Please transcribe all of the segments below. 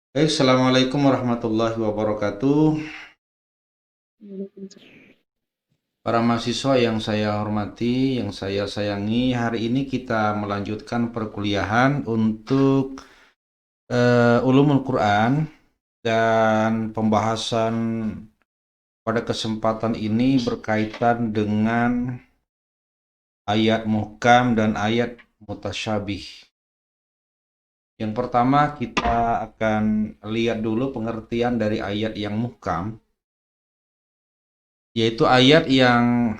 Assalamualaikum warahmatullahi wabarakatuh. Para mahasiswa yang saya hormati, yang saya sayangi, hari ini kita melanjutkan perkuliahan untuk Ulumul Quran dan pembahasan pada kesempatan ini berkaitan dengan ayat muhkam dan ayat mutasyabih. Yang pertama kita akan lihat dulu pengertian dari ayat yang muhkam, yaitu ayat yang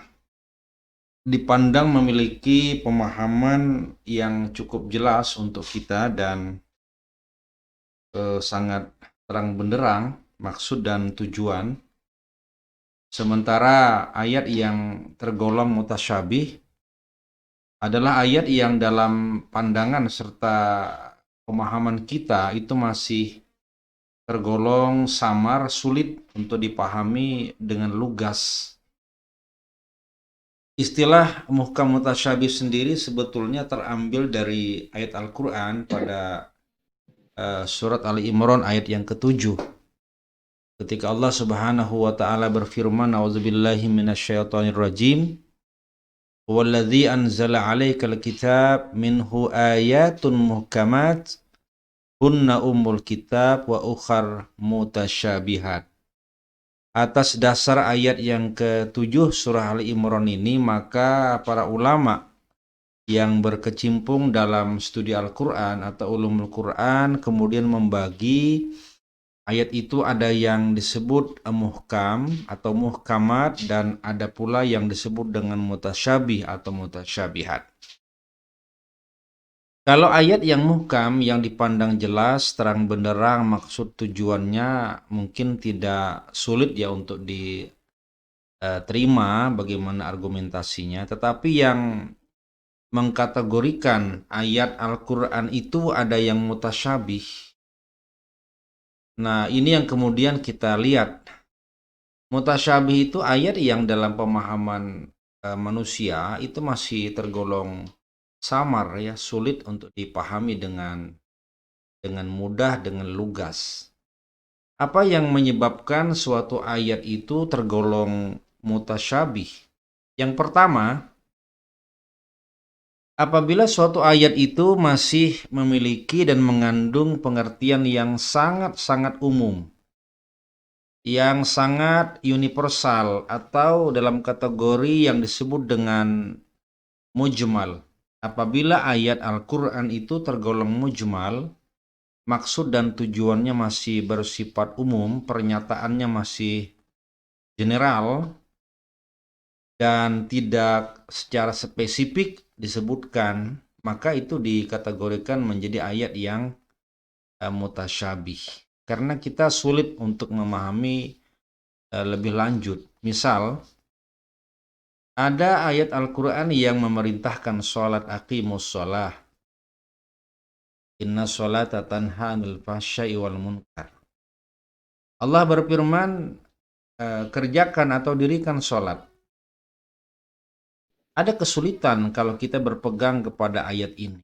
dipandang memiliki pemahaman yang cukup jelas untuk kita dan sangat terang benderang maksud dan tujuan. Sementara ayat yang tergolong mutasyabih adalah ayat yang dalam pandangan serta pemahaman kita itu masih tergolong samar, sulit untuk dipahami dengan lugas. Istilah muhkam mutasyabih sendiri sebetulnya terambil dari ayat Al-Quran pada surat Ali Imran ayat yang ketujuh. Ketika Allah Subhanahu wa taala berfirman, "A'udzubillahi minasyaitonir rajim. Huwallazi anzala 'alaikal kitab minhu ayatun muhkamat hunna ummul kitab wa ukhar mutasyabihat." Atas dasar ayat yang ketujuh surah Ali Imran ini, maka para ulama yang berkecimpung dalam studi Al-Quran atau ulumul Quran kemudian membagi ayat itu ada yang disebut muhkam atau muhkamat dan ada pula yang disebut dengan mutasyabih atau mutasyabihat. Kalau ayat yang muhkam yang dipandang jelas, terang benderang maksud tujuannya mungkin tidak sulit ya untuk diterima bagaimana argumentasinya, tetapi yang mengkategorikan ayat Al-Quran itu ada yang mutasyabih. Nah, ini yang kemudian kita lihat. Mutasyabih itu ayat yang dalam pemahaman manusia itu masih tergolong samar ya, sulit untuk dipahami dengan mudah, dengan lugas. Apa yang menyebabkan suatu ayat itu tergolong mutasyabih? Yang pertama, apabila suatu ayat itu masih memiliki dan mengandung pengertian yang sangat-sangat umum, yang sangat universal atau dalam kategori yang disebut dengan mujmal. Apabila ayat Al-Quran itu tergolong mujmal, maksud dan tujuannya masih bersifat umum, pernyataannya masih general, dan tidak secara spesifik disebutkan, maka itu dikategorikan menjadi ayat yang mutasyabih. Karena kita sulit untuk memahami lebih lanjut. Misal, ada ayat Al-Quran yang memerintahkan sholat, aqimus sholah. Inna sholata tanha anil fahsya'i wal munkar. Allah berfirman, kerjakan atau dirikan sholat. Ada kesulitan kalau kita berpegang kepada ayat ini.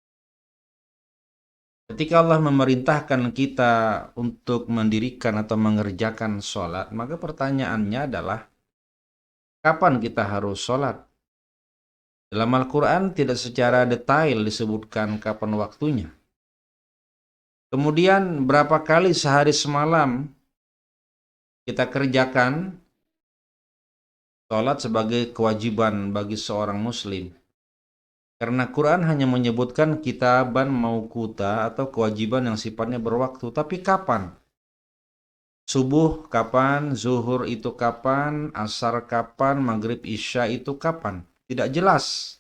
Ketika Allah memerintahkan kita untuk mendirikan atau mengerjakan sholat, maka pertanyaannya adalah, kapan kita harus sholat? Dalam Al-Quran tidak secara detail disebutkan kapan waktunya. Kemudian berapa kali sehari semalam kita kerjakan sholat sebagai kewajiban bagi seorang muslim. Karena Quran hanya menyebutkan kitaban mauquta atau kewajiban yang sifatnya berwaktu. Tapi kapan? Subuh kapan? Zuhur itu kapan? Asar kapan? Maghrib isya itu kapan? Tidak jelas.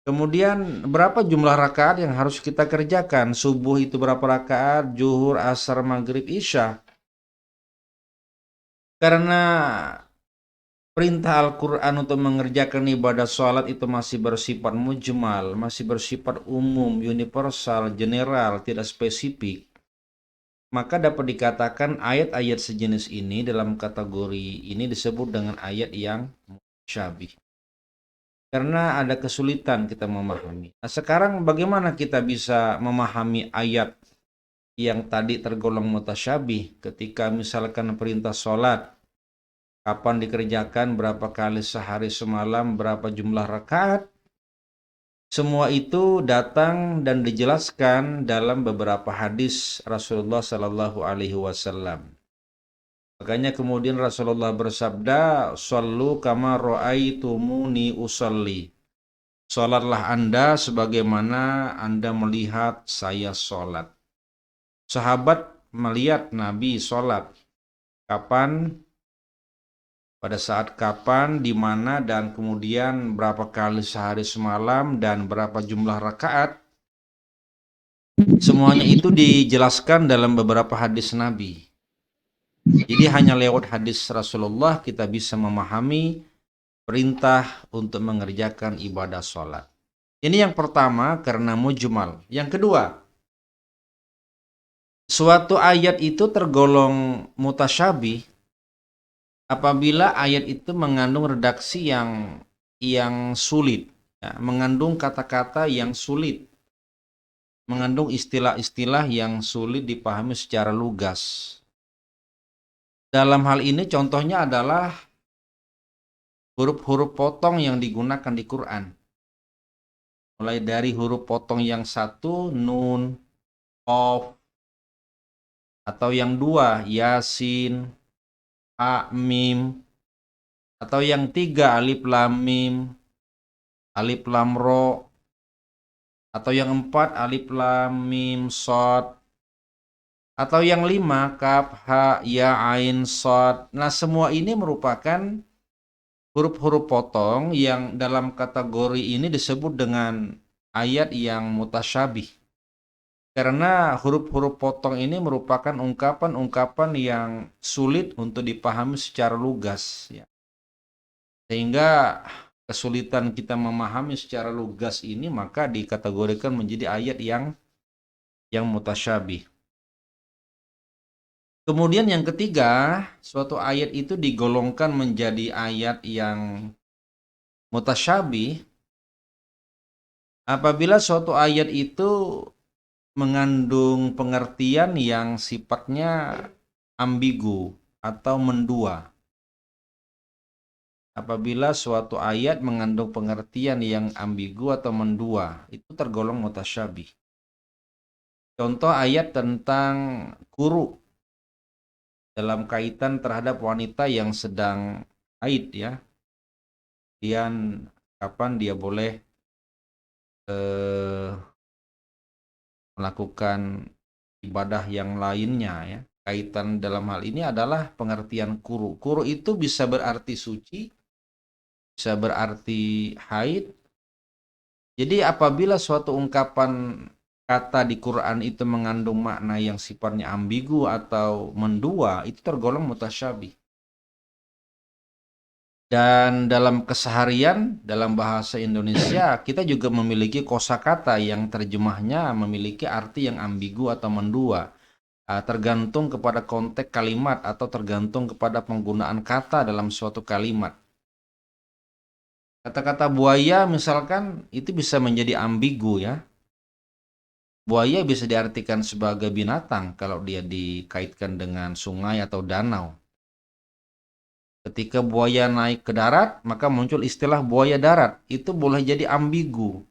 Kemudian berapa jumlah rakaat yang harus kita kerjakan? Subuh itu berapa rakaat? Zuhur, asar, maghrib, isya. Karena perintah Al-Quran untuk mengerjakan ibadah sholat itu masih bersifat mujmal, masih bersifat umum, universal, general, tidak spesifik. Maka dapat dikatakan ayat-ayat sejenis ini dalam kategori ini disebut dengan ayat yang musyabih. Karena ada kesulitan kita memahami. Nah, sekarang bagaimana kita bisa memahami ayat yang tadi tergolong mutasyabih, ketika misalkan perintah sholat, kapan dikerjakan, berapa kali sehari semalam, berapa jumlah rakaat, semua itu datang dan dijelaskan dalam beberapa hadis Rasulullah Sallallahu Alaihi Wasallam. Makanya kemudian Rasulullah bersabda, "Shallu kama ra'aitumuni usolli." Salatlah Anda sebagaimana Anda melihat saya sholat. Sahabat melihat Nabi sholat. Kapan, pada saat kapan, di mana, dan kemudian berapa kali sehari semalam, dan berapa jumlah rakaat. Semuanya itu dijelaskan dalam beberapa hadis Nabi. Jadi hanya lewat hadis Rasulullah kita bisa memahami perintah untuk mengerjakan ibadah sholat. Ini yang pertama karena mujmal. Yang kedua, suatu ayat itu tergolong mutasyabih apabila ayat itu mengandung redaksi yang sulit, ya, mengandung kata-kata yang sulit, mengandung istilah-istilah yang sulit dipahami secara lugas. Dalam hal ini contohnya adalah huruf-huruf potong yang digunakan di Quran. Mulai dari huruf potong yang satu, nun, qaf, atau yang dua, yasin, ha, mim, atau yang tiga, alif lam mim, alif lam ro, atau yang empat, alif lam mim shad, atau yang lima, kaf ha ya ain shad. Nah, semua ini merupakan huruf-huruf potong yang dalam kategori ini disebut dengan ayat yang mutasyabih. Karena huruf-huruf potong ini merupakan ungkapan-ungkapan yang sulit untuk dipahami secara lugas, ya. Sehingga kesulitan kita memahami secara lugas ini maka dikategorikan menjadi ayat yang mutasyabih. Kemudian yang ketiga, suatu ayat itu digolongkan menjadi ayat yang mutasyabih apabila suatu ayat itu mengandung pengertian yang sifatnya ambigu atau mendua. Apabila suatu ayat mengandung pengertian yang ambigu atau mendua, itu tergolong mutasyabih. Contoh ayat tentang kuru dalam kaitan terhadap wanita yang sedang haid, ya. Kemudian kapan dia boleh melakukan ibadah yang lainnya, ya. Kaitan dalam hal ini adalah pengertian kuru. Kuru itu bisa berarti suci, bisa berarti haid. Jadi apabila suatu ungkapan kata di Quran itu mengandung makna yang sifatnya ambigu atau mendua, itu tergolong mutasyabih. Dan dalam keseharian, dalam bahasa Indonesia, kita juga memiliki kosakata yang terjemahnya memiliki arti yang ambigu atau mendua. Tergantung kepada konteks kalimat atau tergantung kepada penggunaan kata dalam suatu kalimat. Kata-kata buaya misalkan itu bisa menjadi ambigu, ya. Buaya bisa diartikan sebagai binatang kalau dia dikaitkan dengan sungai atau danau. Ketika buaya naik ke darat, maka muncul istilah buaya darat. Itu boleh jadi ambigu.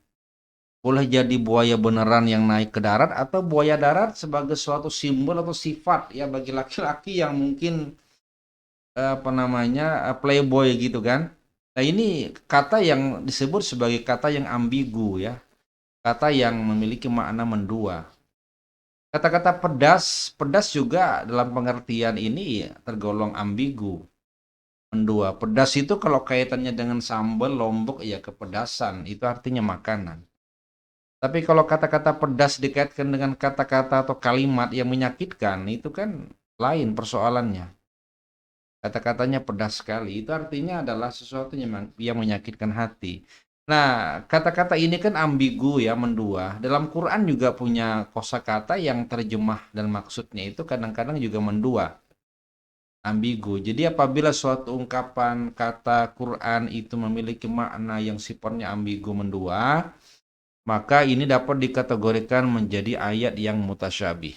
Boleh jadi buaya beneran yang naik ke darat atau buaya darat sebagai suatu simbol atau sifat, ya, bagi laki-laki yang mungkin playboy gitu kan. Nah, ini kata yang disebut sebagai kata yang ambigu, ya. Kata yang memiliki makna mendua. Kata-kata pedas, pedas juga dalam pengertian ini tergolong ambigu, mendua. Pedas itu kalau kaitannya dengan sambal, lombok, ya kepedasan, itu artinya makanan. Tapi kalau kata-kata pedas dikaitkan dengan kata-kata atau kalimat yang menyakitkan, itu kan lain persoalannya. Kata-katanya pedas sekali, itu artinya adalah sesuatu yang menyakitkan hati. Nah, kata-kata ini kan ambigu, ya, mendua. Dalam Quran juga punya kosakata yang terjemah dan maksudnya itu kadang-kadang juga mendua, ambigu. Jadi apabila suatu ungkapan kata Quran itu memiliki makna yang sifatnya ambigu, mendua, maka ini dapat dikategorikan menjadi ayat yang mutasyabih.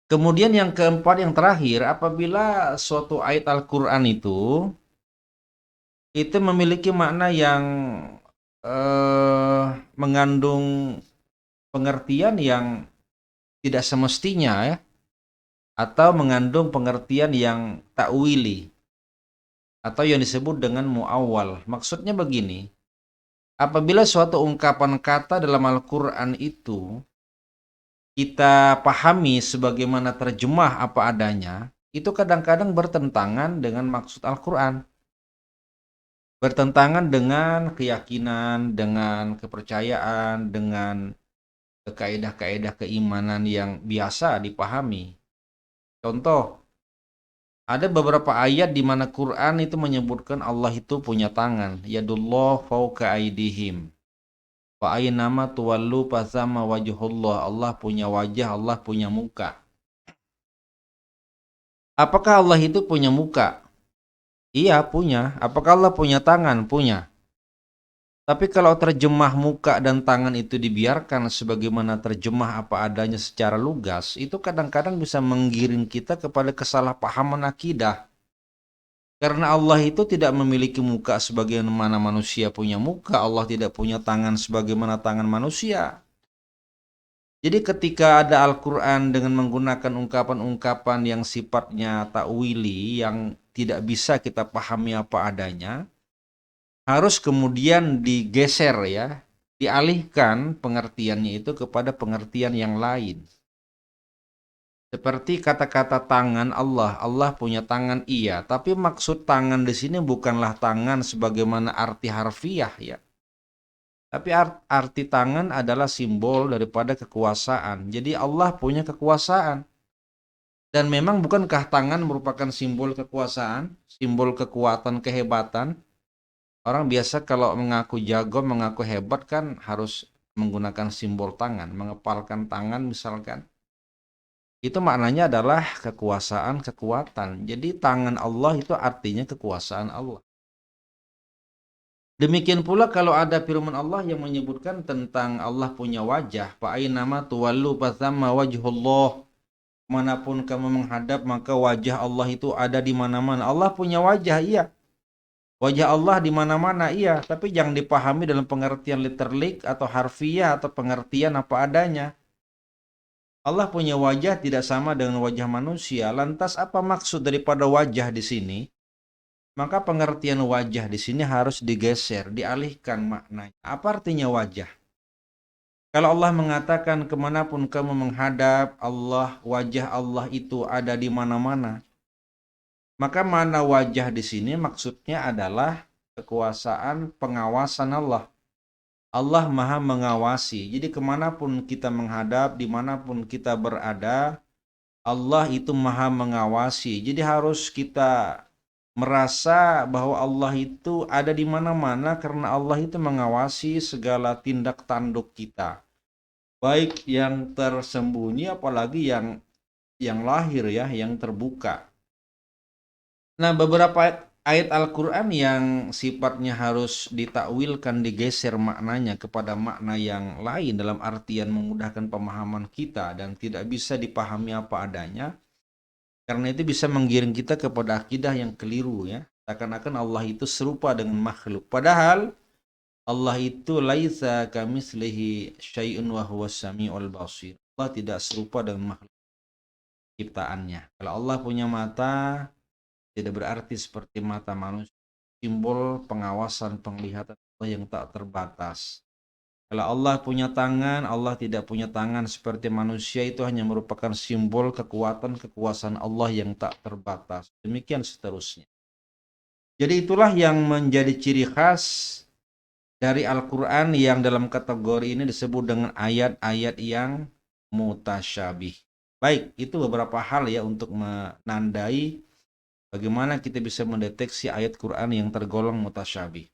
Kemudian yang keempat, yang terakhir, apabila suatu ayat Al-Quran itu memiliki makna yang mengandung pengertian yang tidak semestinya ya, atau mengandung pengertian yang takwili, atau yang disebut dengan muawwal. Maksudnya begini, apabila suatu ungkapan kata dalam Al-Quran itu kita pahami sebagaimana terjemah apa adanya, itu kadang-kadang bertentangan dengan maksud Al-Quran. Bertentangan dengan keyakinan, dengan kepercayaan, dengan kaidah-kaidah keimanan yang biasa dipahami. Contoh, ada beberapa ayat di mana Quran itu menyebutkan Allah itu punya tangan. Yadullah fauqa aidihim. Wa aynama tuwallu fasama wajhullah. Allah punya wajah, Allah punya muka. Apakah Allah itu punya muka? Iya, punya. Apakah Allah punya tangan? Punya. Tapi kalau terjemah muka dan tangan itu dibiarkan sebagaimana terjemah apa adanya secara lugas, itu kadang-kadang bisa menggiring kita kepada kesalahpahaman akidah. Karena Allah itu tidak memiliki muka sebagaimana manusia punya muka, Allah tidak punya tangan sebagaimana tangan manusia. Jadi ketika ada Al-Quran dengan menggunakan ungkapan-ungkapan yang sifatnya takwili, yang tidak bisa kita pahami apa adanya, harus kemudian digeser ya, dialihkan pengertiannya itu kepada pengertian yang lain. Seperti kata-kata tangan Allah, Allah punya tangan iya, tapi maksud tangan di sini bukanlah tangan sebagaimana arti harfiah ya. Tapi arti tangan adalah simbol daripada kekuasaan. Jadi Allah punya kekuasaan. Dan memang bukankah tangan merupakan simbol kekuasaan, simbol kekuatan, kehebatan? Orang biasa kalau mengaku jago, mengaku hebat kan harus menggunakan simbol tangan, mengepalkan tangan misalkan. Itu maknanya adalah kekuasaan, kekuatan. Jadi tangan Allah itu artinya kekuasaan Allah. Demikian pula kalau ada firman Allah yang menyebutkan tentang Allah punya wajah. Fa'ainama tuwallu fathamma wajhullah. Manapun kamu menghadap maka wajah Allah itu ada di mana-mana. Allah punya wajah, iya. Wajah Allah di mana-mana, iya, tapi jangan dipahami dalam pengertian literalik atau harfiah atau pengertian apa adanya. Allah punya wajah tidak sama dengan wajah manusia. Lantas apa maksud daripada wajah di sini? Maka pengertian wajah di sini harus digeser, dialihkan maknanya. Apa artinya wajah? Kalau Allah mengatakan kemanapun kamu menghadap, Allah, wajah Allah itu ada di mana-mana. Maka mana wajah di sini maksudnya adalah kekuasaan pengawasan Allah. Allah maha mengawasi. Jadi kemanapun kita menghadap, dimanapun kita berada, Allah itu maha mengawasi. Jadi harus kita merasa bahwa Allah itu ada di mana-mana karena Allah itu mengawasi segala tindak tanduk kita. Baik yang tersembunyi apalagi yang lahir ya, yang terbuka. Nah, beberapa ayat Al-Quran yang sifatnya harus ditakwilkan, digeser maknanya kepada makna yang lain dalam artian memudahkan pemahaman kita dan tidak bisa dipahami apa adanya, karena itu bisa menggiring kita kepada akidah yang keliru ya. Seakan-akan Allah itu serupa dengan makhluk. Padahal Allah itu laisa kamitslihi syai'un wa huwas samiul basir. Allah tidak serupa dengan makhluk ciptaannya. Kalau Allah punya mata, tidak berarti seperti mata manusia. Simbol pengawasan penglihatan Allah yang tak terbatas. Kalau Allah punya tangan, Allah tidak punya tangan seperti manusia, itu hanya merupakan simbol kekuatan kekuasaan Allah yang tak terbatas. Demikian seterusnya. Jadi itulah yang menjadi ciri khas dari Al-Quran yang dalam kategori ini disebut dengan ayat-ayat yang mutasyabih. Baik, itu beberapa hal ya untuk menandai bagaimana kita bisa mendeteksi ayat Quran yang tergolong mutasyabih.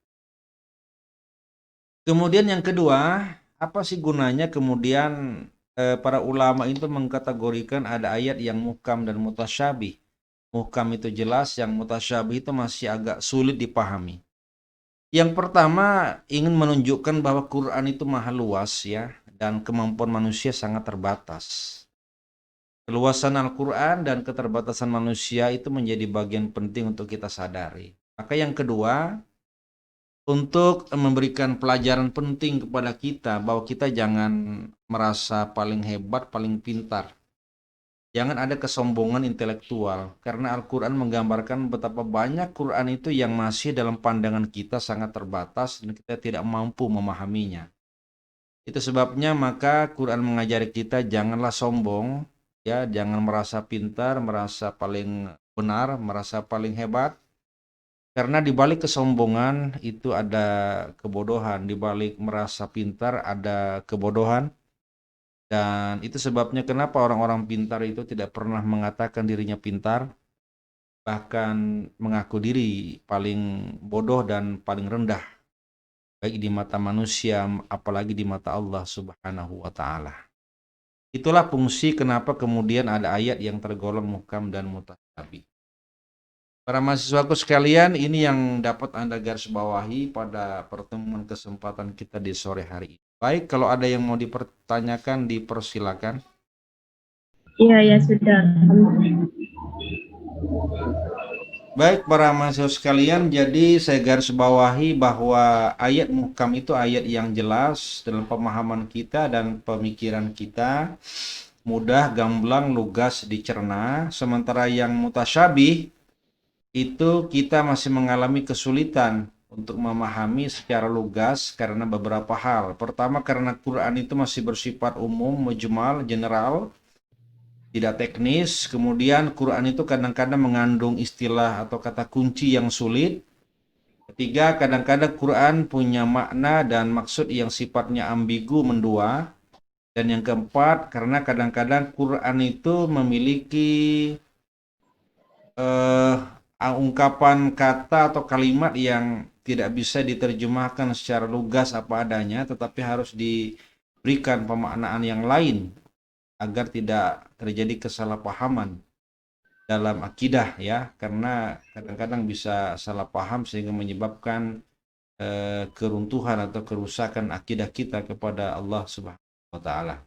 Kemudian yang kedua, apa sih gunanya kemudian para ulama itu mengkategorikan ada ayat yang muhkam dan mutasyabih. Muhkam itu jelas, yang mutasyabih itu masih agak sulit dipahami. Yang pertama ingin menunjukkan bahwa Quran itu maha luas ya, dan kemampuan manusia sangat terbatas. Keluasan Al-Quran dan keterbatasan manusia itu menjadi bagian penting untuk kita sadari. Maka yang kedua, untuk memberikan pelajaran penting kepada kita bahwa kita jangan merasa paling hebat, paling pintar. Jangan ada kesombongan intelektual, karena Al-Quran menggambarkan betapa banyak Quran itu yang masih dalam pandangan kita sangat terbatas dan kita tidak mampu memahaminya. Itu sebabnya maka Quran mengajari kita janganlah sombong, ya, jangan merasa pintar, merasa paling benar, merasa paling hebat. Karena di balik kesombongan itu ada kebodohan, di balik merasa pintar ada kebodohan. Dan itu sebabnya kenapa orang-orang pintar itu tidak pernah mengatakan dirinya pintar, bahkan mengaku diri paling bodoh dan paling rendah, baik di mata manusia apalagi di mata Allah Subhanahu wa Ta'ala. Itulah fungsi kenapa kemudian ada ayat yang tergolong muhkam dan mutasyabih. Para mahasiswaku sekalian, ini yang dapat Anda garis bawahi pada pertemuan kesempatan kita di sore hari ini. Baik, kalau ada yang mau dipertanyakan, dipersilakan. Iya, ya sudah. Baik, para mahasiswa sekalian, jadi saya garis bawahi bahwa ayat muhkam itu ayat yang jelas dalam pemahaman kita dan pemikiran kita, mudah, gamblang, lugas dicerna. Sementara yang mutasyabih itu kita masih mengalami kesulitan untuk memahami secara lugas karena beberapa hal. Pertama, karena Quran itu masih bersifat umum, mujmal, general, tidak teknis. Kemudian Quran itu kadang-kadang mengandung istilah atau kata kunci yang sulit. Ketiga, kadang-kadang Quran punya makna dan maksud yang sifatnya ambigu, mendua. Dan yang keempat, karena kadang-kadang Quran itu memiliki ungkapan kata atau kalimat yang tidak bisa diterjemahkan secara lugas apa adanya, tetapi harus diberikan pemaknaan yang lain agar tidak terjadi kesalahpahaman dalam akidah, ya, karena kadang-kadang bisa salah paham sehingga menyebabkan keruntuhan atau kerusakan akidah kita kepada Allah Subhanahu wa Ta'ala.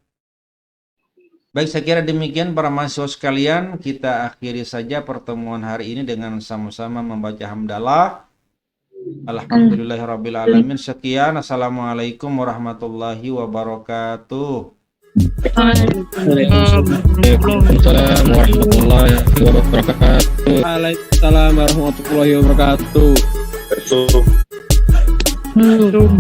Baik, saya kira demikian para mahasiswa sekalian, kita akhiri saja pertemuan hari ini dengan sama-sama membaca hamdalah. Alhamdulillahirrabbilalamin. Sekian, assalamualaikum warahmatullahi wabarakatuh. Waalaikumsalam warahmatullahi wabarakatuh. Waalaikumsalam warahmatullahi wabarakatuh. Belum.